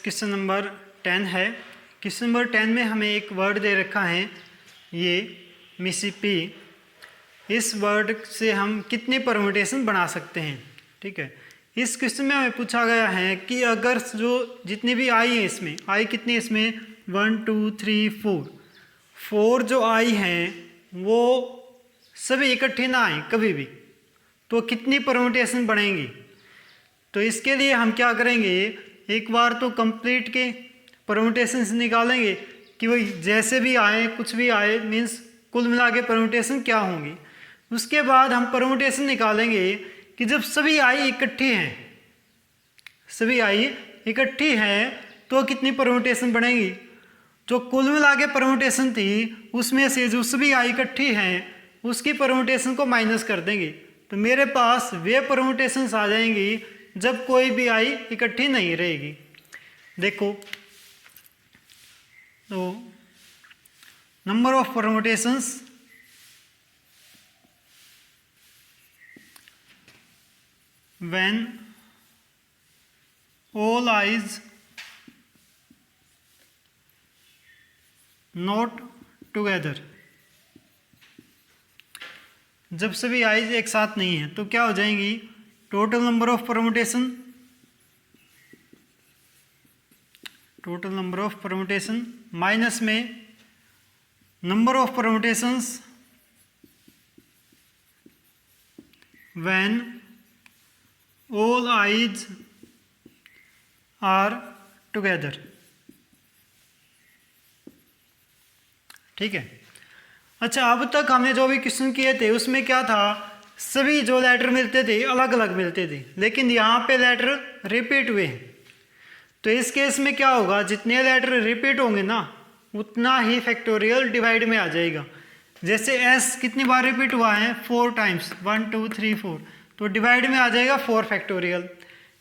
Question number 10 है। Question number 10 में हमें एक वर्ड दे रखा है, ये मिसिपी। इस वर्ड से हम कितने परम्यूटेशन बना सकते हैं। ठीक है, इस क्वेश्चन में हमें पूछा गया है कि अगर जो जितने भी आई हैं इसमें, आई कितनी इसमें 1 2 3 4 जो आई हैं वो सभी इकट्ठे ना आए कभी भी, तो कितनी परम्यूटेशन बनेंगी। तो इसके लिए हम क्या करेंगे, एक बार तो कंप्लीट के परम्यूटेशन निकालेंगे कि वही जैसे भी आए कुछ भी आए, मीन्स कुल मिला के परम्यूटेशन क्या होंगी। उसके बाद हम परम्यूटेशन निकालेंगे कि जब सभी आई इकट्ठी हैं, सभी आई इकट्ठी हैं तो कितनी परम्यूटेशन बनेगी। जो कुल मिला के परम्यूटेशन थी उसमें से जो सभी आई इकट्ठी हैं उसकी परम्यूटेशन को माइनस कर देंगे, तो मेरे पास वे परम्यूटेशंस आ जाएंगी जब कोई भी आई इकट्ठी नहीं रहेगी। देखो, तो number of permutations when all eyes not together, जब सभी आइज एक साथ नहीं है तो क्या हो जाएंगी, total number of permutation, total number of permutation minus में number of permutations when all I's are together. ठीक है, अच्छा अब तक हमने जो भी क्वेश्चन किए थे उसमें क्या था, सभी जो लेटर मिलते थे अलग अलग मिलते थे, लेकिन यहाँ पे लेटर रिपीट हुए हैं। तो इस केस में क्या होगा, जितने लेटर रिपीट होंगे ना उतना ही फैक्टोरियल डिवाइड में आ जाएगा। जैसे एस कितनी बार रिपीट हुआ है, 4 टाइम्स, 1 2 3 4, तो डिवाइड में आ जाएगा 4 फैक्टोरियल।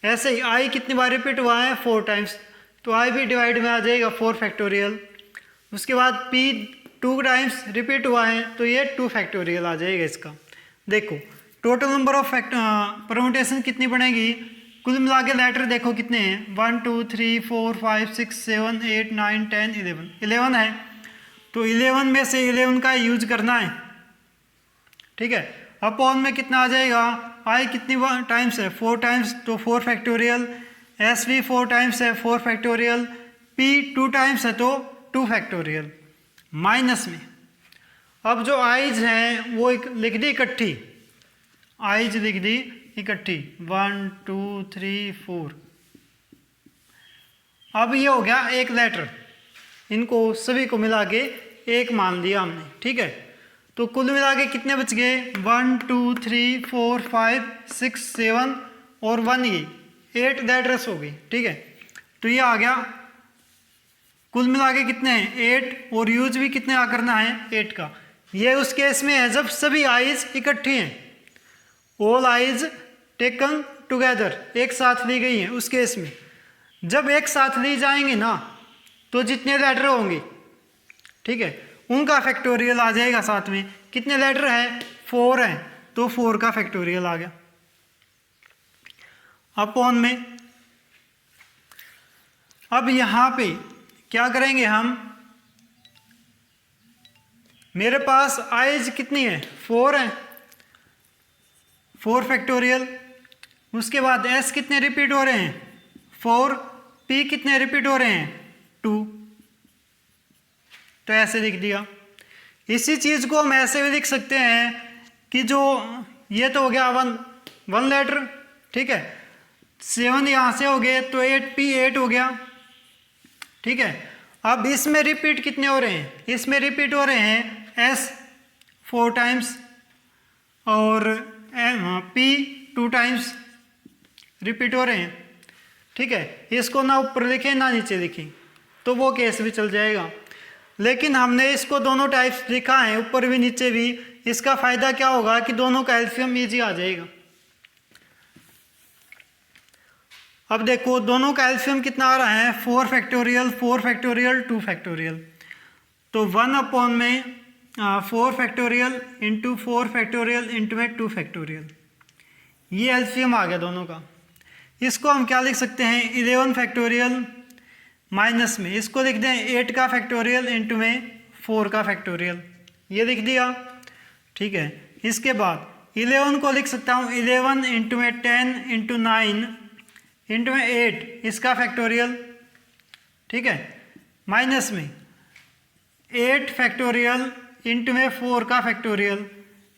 ऐसे ही आई कितनी बार रिपीट हुआ है, 4 टाइम्स, तो आई भी डिवाइड में आ जाएगा 4 फैक्टोरियल। उसके बाद पी 2 टाइम्स रिपीट हुआ है तो ये 2 फैक्टोरियल आ जाएगा इसका। देखो टोटल नंबर ऑफ परम्यूटेशन कितनी बनेगी, कुल मिला के लेटर देखो कितने हैं, 1 2 3 4 5 6 7 8 9 10 11 है, तो 11 में से 11 का यूज करना है। ठीक है, अपॉन में कितना आ जाएगा, आई कितनी टाइम्स है, 4 टाइम्स, तो 4 फैक्टोरियल, एस भी 4 टाइम्स है 4 फैक्टोरियल, पी 2 टाइम्स है तो 2 फैक्टोरियल। माइनस में अब जो आइज हैं वो लिख दी इकट्ठी, आइज लिख दी इकट्ठी 1 2 3 4। अब ये हो गया एक लेटर, इनको सभी को मिला के एक मान लिया हमने। ठीक है, तो कुल मिला के कितने बच गए, 1 2 3 4 5 6 7 और 1 ये 8 लेटर्स हो गई। ठीक है, तो ये आ गया, कुल मिला के कितने हैं 8, और यूज भी कितने आ करना है 8 का। ये उस केस में है जब सभी आइज इकट्ठी हैं, ऑल आइज टेकन टुगेदर, एक साथ ली गई हैं। उस केस में जब एक साथ ली जाएंगे ना तो जितने लेटर होंगे, ठीक है, उनका फैक्टोरियल आ जाएगा साथ में। कितने लेटर है, 4 हैं, तो 4 का फैक्टोरियल आ गया। अपॉन में अब यहाँ पे क्या करेंगे हम, मेरे पास आइज कितनी है, 4 है, 4 फैक्टोरियल। उसके बाद एस कितने रिपीट हो रहे हैं, 4, पी कितने रिपीट हो रहे हैं, 2, तो ऐसे लिख दिया। इसी चीज़ को हम ऐसे भी लिख सकते हैं कि जो ये तो हो गया 1 लेटर, ठीक है, 7 यहाँ से हो गए तो 8 हो गया। ठीक है, अब इसमें रिपीट कितने हो रहे हैं, इसमें रिपीट हो रहे हैं एस 4 टाइम्स और पी 2 टाइम्स रिपीट हो रहे हैं। ठीक है, इसको ना ऊपर लिखें ना नीचे लिखें तो वो केस भी चल जाएगा, लेकिन हमने इसको दोनों टाइप्स लिखा है, ऊपर भी नीचे भी। इसका फ़ायदा क्या होगा कि दोनों का एलसीएम ईजी आ जाएगा। अब देखो दोनों का एलसीएम कितना आ रहा है, 4 फैक्टोरियल 4 फैक्टोरियल 2 फैक्टोरियल, तो 1 अपॉन में 4 फैक्टोरियल इंटू 4 फैक्टोरियल इंटू में 2 फैक्टोरियल, ये एलसीएम आ गया दोनों का। इसको हम क्या लिख सकते हैं, 11 फैक्टोरियल माइनस में इसको लिख दें 8 का फैक्टोरियल इंटू में 4 का फैक्टोरियल, ये लिख दिया। ठीक है, इसके बाद 11 को लिख सकता हूँ 11 इंटू में 10 इंटू 9 इंटू में 8 इसका फैक्टोरियल। ठीक है, माइनस में 8 फैक्टोरियल इंटू में 4 का factorial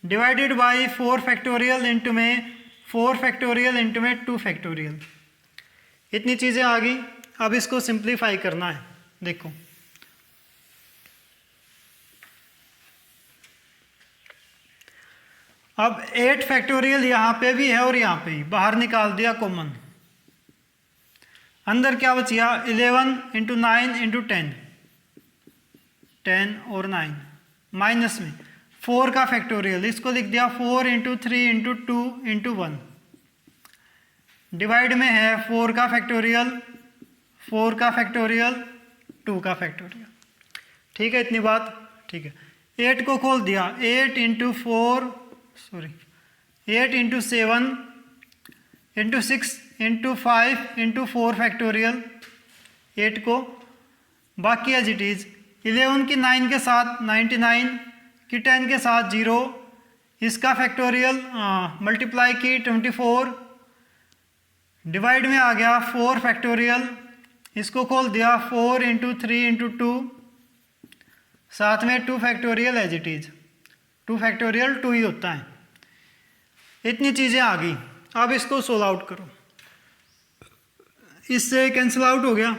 divided by 4 factorial into में 4 फैक्टोरियल इंटू में 2 फैक्टोरियल। इतनी चीज़ें आ गई। अब इसको सिंप्लीफाई करना है। देखो अब 8 फैक्टोरियल यहाँ पे भी है और यहाँ पे भी, बाहर निकाल दिया कॉमन। अंदर क्या बच गया 11 इंटू 9 इंटू 10 और 9 माइनस में 4 का फैक्टोरियल, इसको लिख दिया 4 इंटू 3 इंटू 2 इंटू 1 डिवाइड में है 4 का फैक्टोरियल 4 का फैक्टोरियल 2 का फैक्टोरियल। ठीक है, इतनी बात। ठीक है, 8 को खोल दिया 8 into 7 into 6 into 5 into 4 factorial 8 को, बाकी एज इट इज़ 11 की 9 के साथ 99 की 10 के साथ 0 इसका फैक्टोरियल मल्टीप्लाई की 24 डिवाइड में आ गया 4 फैक्टोरियल, इसको खोल दिया 4 इंटू 3 इंटू 2 साथ में 2 factorial as it is 2 factorial 2 ही होता है। इतनी चीज़ें आ गई। अब इसको सोल्व आउट करो, इससे कैंसिल आउट हो गया।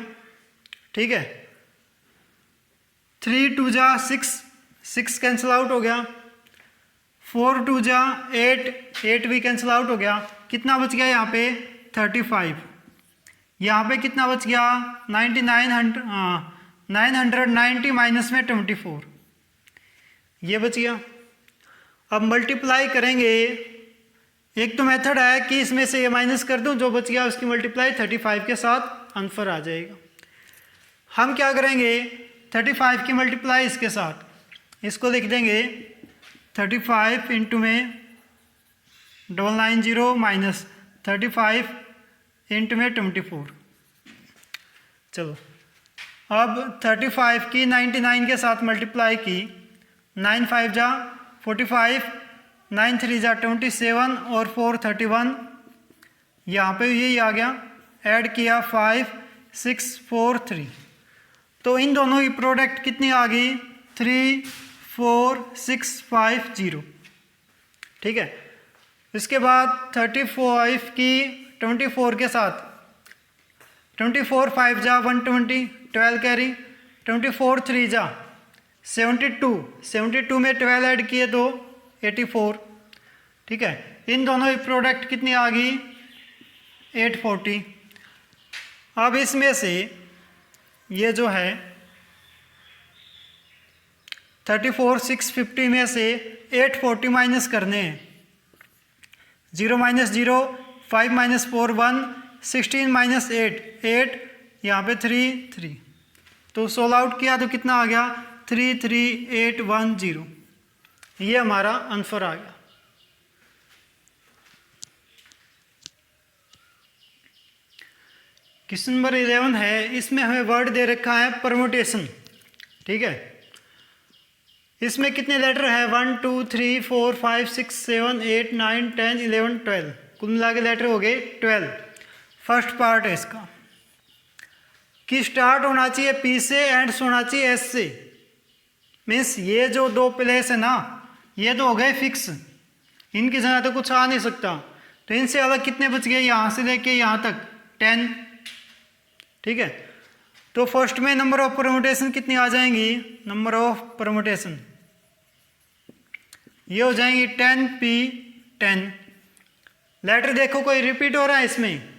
ठीक है, 3 2 जा 6 कैंसिल आउट हो गया, 4 2 जा 8 भी कैंसिल आउट हो गया। कितना बच गया यहाँ पे 35, यहाँ पे कितना बच गया 990 माइनस में 24 ये बच गया। अब मल्टीप्लाई करेंगे, एक तो मेथड है कि इसमें से ये माइनस कर दूं, जो बच गया उसकी मल्टीप्लाई 35 के साथ आंसर आ जाएगा। हम क्या करेंगे 35 की मल्टीप्लाई इसके साथ, इसको लिख देंगे 35 इंटू में 990 माइनस 35 इंटू में 24। चलो अब 35 की 99 के साथ मल्टीप्लाई की, 9 5 जा 45, 9 3 जा 27 और 4 31, यहाँ पे यही आ गया। ऐड किया 5 6 4 3, तो इन दोनों की प्रोडक्ट कितनी आ गई 3 4 6 5 0। ठीक है, इसके बाद 35 की 24 के साथ 24 5 जा 120 12 कैरी, 24 3 जा 72 में 12 ऐड किए तो 84। ठीक है, इन दोनों की प्रोडक्ट कितनी आ गई 840। अब इसमें से ये जो है 34 650 में से 840 माइनस करने हैं, 0 माइनस 0 5 माइनस 4 1 16 माइनस 8 यहाँ पे 3 तो सोल्व आउट किया तो कितना आ गया 33810। ये हमारा आंसर आ गया। क्वेश्चन नंबर 11 है, इसमें हमें वर्ड दे रखा है परमुटेशन। ठीक है, इसमें कितने लेटर है 1 2 3 4 5 6 7 8 9 10 11 12, कुल मिला के लेटर हो गए 12। फर्स्ट पार्ट है इसका कि स्टार्ट होना चाहिए पी से, एंड्स होना चाहिए एस से। मीन्स ये जो दो प्लेस है ना, ये तो हो गए फिक्स, इनकी जगह तो कुछ आ नहीं सकता। तो इनसे अलग कितने बच गए, यहाँ से लेके यहाँ तक 10। ठीक है, तो फर्स्ट में नंबर ऑफ परमुटेशन कितनी आ जाएंगी, नंबर ऑफ परमुटेशन ये हो जाएंगी 10p 10। लेटर देखो कोई रिपीट हो रहा है, इसमें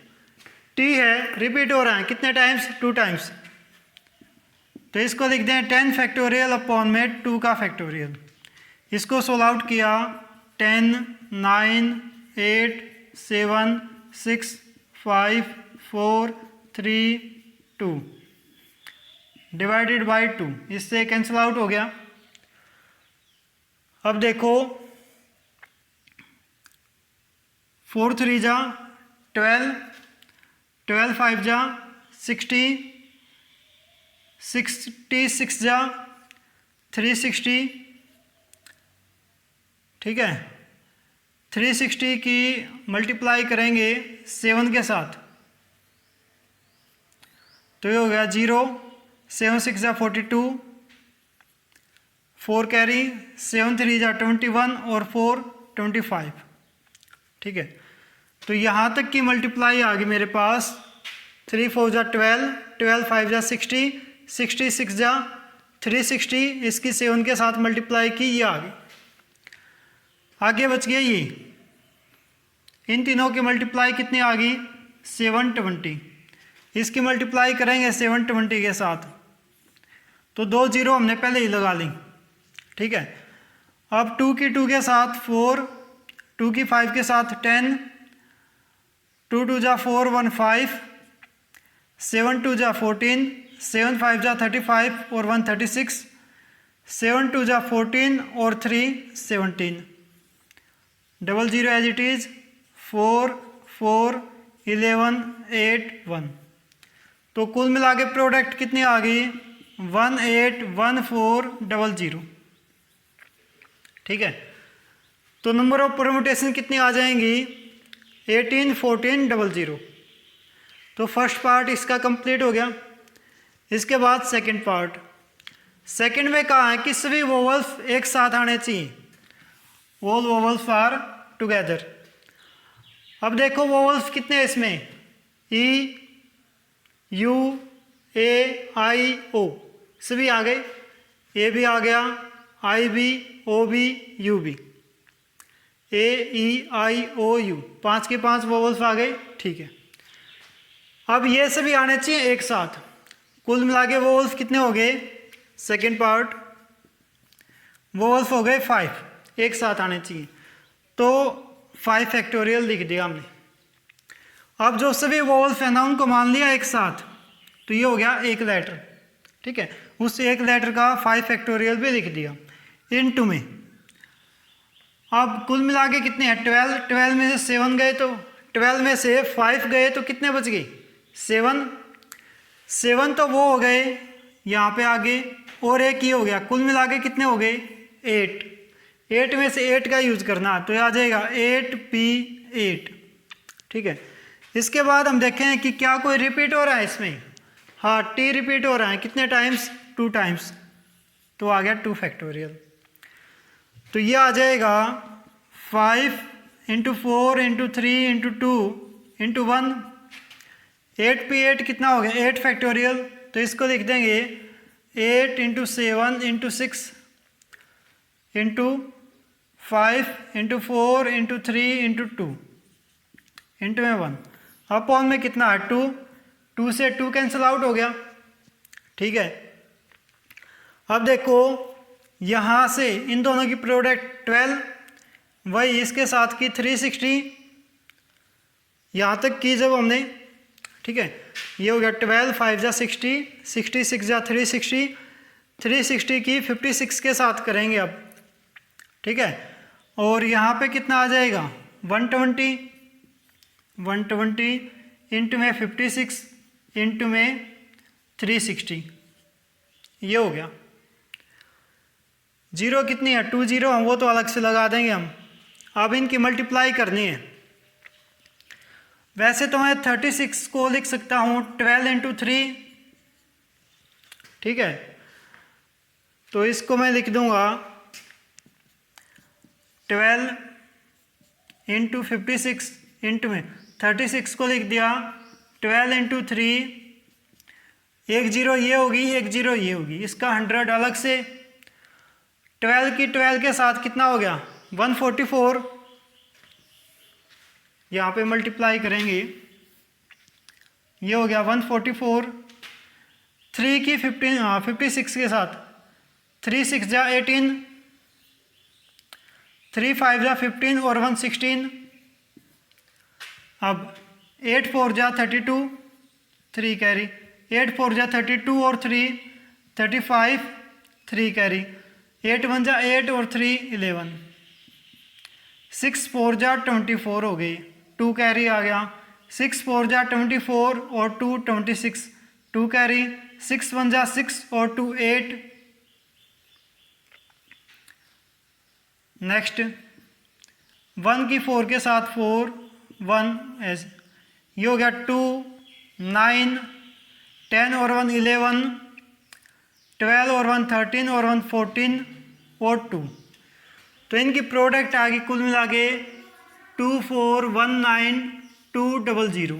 टी है रिपीट हो रहा है, कितने टाइम्स 2 टाइम्स, तो इसको लिख दें 10 फैक्टोरियल अपॉन में 2 का फैक्टोरियल। इसको सोल्व आउट किया 10 9 8 7 6 5 4 3 2 डिवाइडेड बाई 2, इससे कैंसिल आउट हो गया। अब देखो 4 3 जा 12 12 5 जा 60 66 जा 360, ठीक है। 360 की मल्टीप्लाई करेंगे 7 के साथ तो ये हो गया 0, 7 6 जा 42, 4 कैरी, 7 3 जा 21 और 4 25, ठीक है। तो यहाँ तक की मल्टीप्लाई आ गई मेरे पास 3 4 जा 12, 12 5 जा 60, 66 जा 360, इसकी 7 के साथ मल्टीप्लाई की, ये आ गई। आगे बच गया ये, इन तीनों की मल्टीप्लाई कितनी आ गई 720, इसकी मल्टीप्लाई करेंगे 720 के साथ तो 2 0 हमने पहले ही लगा ली, ठीक है। अब 2 की 2 के साथ 4, 2 की 5 के साथ 10, 2 2 जा 4 1 5, 7 2 जा 14, 7 5 जा 35 और 1 36, 7 2 जा 14 और 3 17, 0 0 एज इट इज, 4 4 11 8 1। तो कुल मिला के प्रोडक्ट कितनी आ गई 181400, ठीक है। तो नंबर ऑफ परमुटेशन कितनी आ जाएंगी 18 14 00। तो फर्स्ट पार्ट इसका कंप्लीट हो गया। इसके बाद सेकंड पार्ट, सेकंड में कहा है कि सभी वोवल्स एक साथ आने चाहिए, ऑल वोवल्स आर टुगेदर। अब देखो वोवल्स कितने हैं इसमें, ई यू ए आई ओ सभी आ गए, ए भी आ गया, आई भी, ओ भी, यू भी, ए ई आई ओ यू, 5 के 5 वोवल्स आ गए, ठीक है। अब ये सभी आने चाहिए एक साथ, कुल मिला के वोवल्स कितने हो गए, सेकेंड पार्ट वोवल्स हो गए 5, एक साथ आने चाहिए, तो 5 फैक्टोरियल लिख दिया हमने। अब जो सभी वोवल्स है ना उनको मान लिया एक साथ, तो ये हो गया एक लेटर, ठीक है। उस एक लेटर का 5 फैक्टोरियल भी लिख दिया इनटू में। अब कुल मिला के कितने हैं 12, 12 में से 7 गए तो 12 में से 5 गए तो कितने बच गए 7, 7 तो वो हो गए यहाँ पे आगे और एक ही हो गया, कुल मिला के कितने हो गए 8, 8 में से 8 का यूज करना तो आ जाएगा 8p8, ठीक है। इसके बाद हम देखें कि क्या कोई रिपीट हो रहा है इसमें, हाँ टी रिपीट हो रहा है, कितने टाइम्स 2 टाइम्स, तो आ गया 2 फैक्टोरियल। तो ये आ जाएगा 5 × 4 × 3 × 2 × 1, 8p8 कितना हो गया 8 फैक्टोरियल, तो इसको लिख देंगे 8 × 7 × 6 × 5 × 4 × 3 × 2 इंटू में 1, अपॉन में कितना है 2, 2 से 2 कैंसिल आउट हो गया, ठीक है। अब देखो यहाँ से इन दोनों की प्रोडक्ट 12, वही इसके साथ की 360, यहाँ तक की जब हमने, ठीक है, ये हो गया 12 5 जा 60, 66 जा 360, 360 की 56 के साथ करेंगे अब, ठीक है। और यहाँ पे कितना आ जाएगा 120, 120 इंटू में 56 इंटू में 360, ये हो गया। जीरो कितनी है 2 0, हम वो तो अलग से लगा देंगे हम। अब इनकी मल्टीप्लाई करनी है। वैसे तो मैं 36 को लिख सकता हूँ 12 × 3, ठीक है। तो इसको मैं लिख दूंगा 12 × 56 इंटू में 36 को लिख दिया 12 × 3, 1 0 ये होगी, 1 0 ये होगी, इसका 100 अलग से, 12 की 12 के साथ कितना हो गया 144, यहाँ पे मल्टीप्लाई करेंगे, ये हो गया 144, 3 की 56 के साथ 3 6 जा 18, 3 5 जा 15 और 1 16, अब 8 4 जा 32, 3 कैरी, 8 4 जा 32 और 3 35, 3 कैरी, 8 1 जा 8 और 3 11, 6 4 जा 24 हो गई, 2 कैरी आ गया, 6 4 जा 24 और 2 26, 2 कैरी, 6 1 जा 6 और 2 8। नेक्स्ट 1 की 4 के साथ 4 1 एज, ये हो गया 2 9 10 और 1 11, 12 और 1 13 और 1 14 और 2। तो इनकी प्रोडक्ट आ गई कुल मिला के 2419200।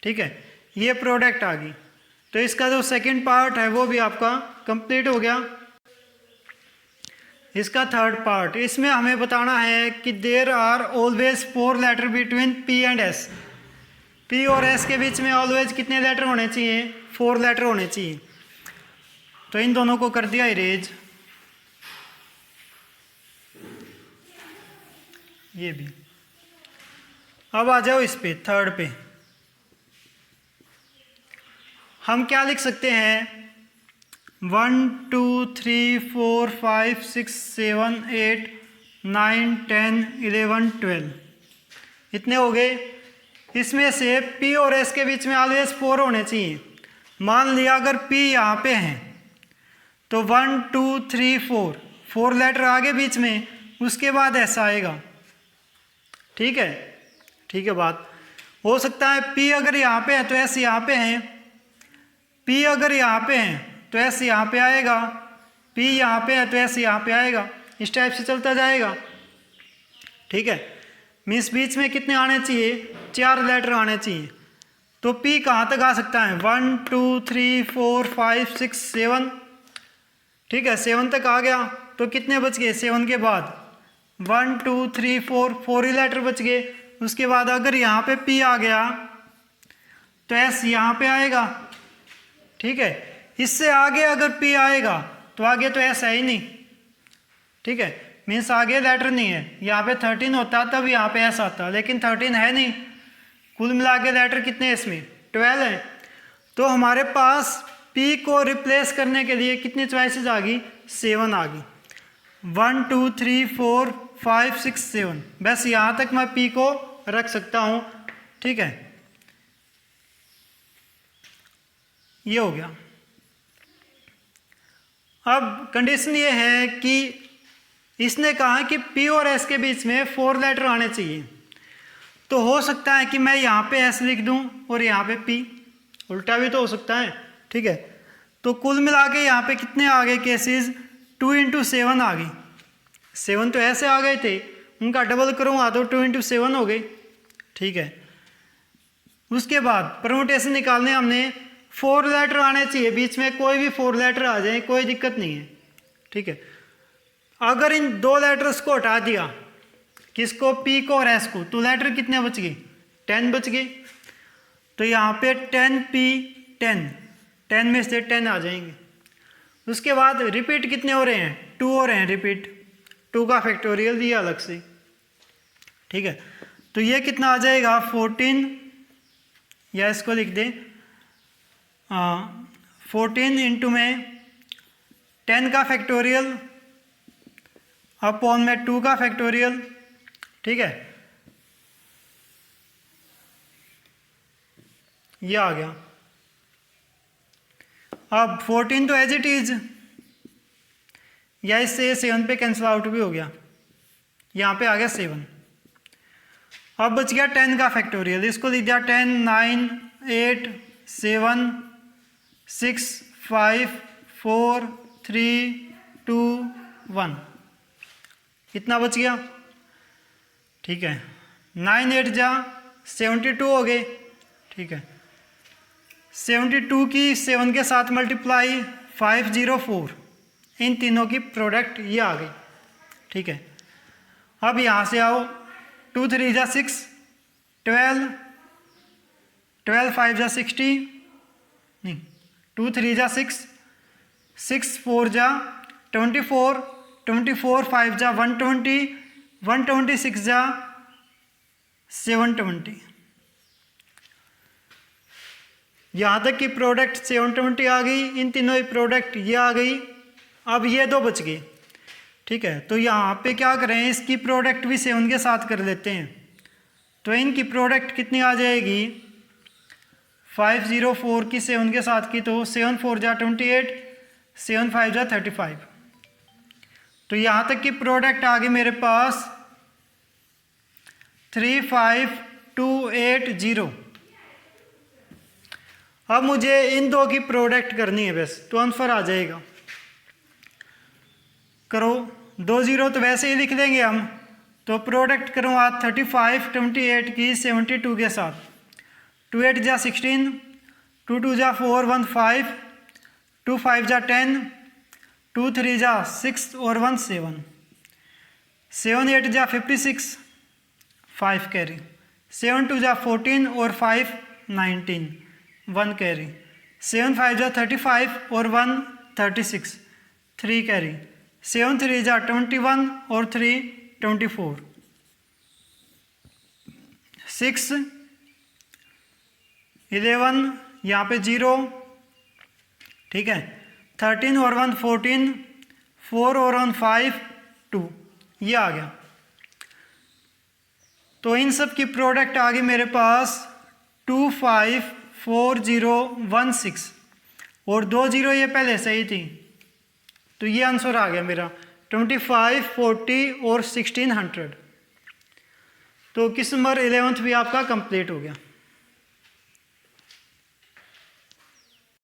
ठीक है, ये प्रोडक्ट आ गई। तो इसका जो सेकंड पार्ट है वो भी आपका कंप्लीट हो गया। इसका थर्ड पार्ट, इसमें हमें बताना है कि there are always 4 letter between P and S। P और S के बीच में ऑलवेज कितने लेटर होने चाहिए? 4 लेटर होने चाहिए। तो इन दोनों को कर दिया इरेज, ये भी। अब आ जाओ इस पे, थर्ड पे। हम क्या लिख सकते हैं? 1 2 3 4 5 6 7 8 9 10 11 12, इतने हो गए। इसमें से P और S के बीच में ऑलवेज 4 होने चाहिए। मान लिया अगर P यहाँ पे है तो 1 2 3 4 4 लेटर आगे बीच में, उसके बाद S आएगा। ठीक है, ठीक है बात। हो सकता है P अगर यहाँ पे है तो S यहाँ पे है, P अगर यहाँ पे है तो S यहाँ पे आएगा, P यहाँ पे है तो S यहाँ पे आएगा। इस टाइप से चलता जाएगा। ठीक है, मीन्स बीच में कितने आने चाहिए? 4 लेटर आने चाहिए। तो P कहाँ तक आ सकता है? 1 2 3 4 5 6 7। ठीक है, 7 तक आ गया। तो कितने बच गए 7 के बाद? 1 2 3 4, 4 ही लेटर बच गए। उसके बाद अगर यहाँ पे P आ गया तो S यहाँ पे आएगा। ठीक है, इससे आगे अगर P आएगा तो आगे तो S है ही नहीं। ठीक है, मीन्स आगे लेटर नहीं है। यहाँ पे 13 होता तब यहाँ पे S आता, लेकिन 13 है नहीं। कुल मिला के लेटर कितने हैं इसमें? 12 है। तो हमारे पास P को रिप्लेस करने के लिए कितनी चॉइसेस आ गई? 7 आ गई। 1 2 3 4 5 6 7, बस यहाँ तक मैं P को रख सकता हूँ। ठीक है, ये हो गया। अब कंडीशन ये है कि इसने कहा कि P और S के बीच में 4 लेटर आने चाहिए। तो हो सकता है कि मैं यहाँ पे S लिख दूँ और यहाँ पे P, उल्टा भी तो हो सकता है। ठीक है, तो कुल मिला के यहाँ पे कितने आ गए केसेस? 2 × 7 आ गई। 7 तो ऐसे आ गए थे, उनका डबल करूँगा तो 2 × 7 हो गए। ठीक है, उसके बाद परमुटेशन निकालने हमने 4 लेटर आने चाहिए बीच में। कोई भी 4 लेटर आ जाए कोई दिक्कत नहीं है। ठीक है, अगर इन 2 लेटर्स को हटा दिया, किसको? P को और S को, तो लेटर कितने बच गए? 10 बच गए। तो यहाँ पे 10P 10 में से 10 आ जाएंगे। उसके बाद रिपीट कितने हो रहे हैं? 2 हो रहे हैं रिपीट। 2 का फैक्टोरियल दिया अलग से। ठीक है, तो ये कितना आ जाएगा? 14, या इसको लिख दें 14 इंटू में 10 का फैक्टोरियल अपॉन में 2 का फैक्टोरियल। ठीक है, ये आ गया। अब 14 तो एज इट इज, या इससे 7 पे कैंसिल आउट भी हो गया। यहाँ पे आ गया 7। अब बच गया 10 का फैक्टोरियल। इसको लिख दिया 10 9 8 7 6 5 4 3 2 1, इतना बच गया। ठीक है, 9 8 जा 72 हो गए। ठीक है, 72 की 7 के साथ मल्टीप्लाई 504, इन तीनों की प्रोडक्ट ये आ गई। ठीक है, अब यहाँ से आओ 2 3 जा 6 12 12 5 जा 60, नहीं 2 3 जा 6 6 4 जा 24 24 5 जा 120 126 जा 720। यहाँ तक की प्रोडक्ट 720 आ गई। इन तीनों की प्रोडक्ट ये आ गई। अब ये 2 बच गए। ठीक है, तो यहाँ पे क्या करें? इसकी प्रोडक्ट भी 7 के साथ कर लेते हैं। तो इनकी प्रोडक्ट कितनी आ जाएगी? 504 की 7 के साथ की, तो 7 4 जा 28, 7 5 जा 35। तो यहाँ तक की प्रोडक्ट आ गई मेरे पास 35280। अब मुझे इन दो की प्रोडक्ट करनी है बस, तो आंसर आ जाएगा। करो, 2 0 तो वैसे ही लिख देंगे हम, तो प्रोडक्ट करूँ आज 3528 की 72 के साथ। 2 8 जा 16, 2 2 जा 4 1 5, 2 5 जा 10, 2 3 जा 6 और 1 7, 7 8 जा 56, 5 कैरी, 7 2 जा 14 और 5 19, 1 कैरी, 7 5 जा 35 और 1 36, 3 कैरी, 7 3 जा 21 और 3 24, 6 11 यहाँ पे 0, ठीक है, 13 और 1 14, 4 और 1 5 2, ये आ गया। तो इन सब की प्रोडक्ट आ गई मेरे पास 254016, और 2 0 ये पहले सही थी, तो ये आंसर आ गया मेरा 25 40 और 1600। तो क्वेश्चन नंबर 11 भी आपका कंप्लीट हो गया।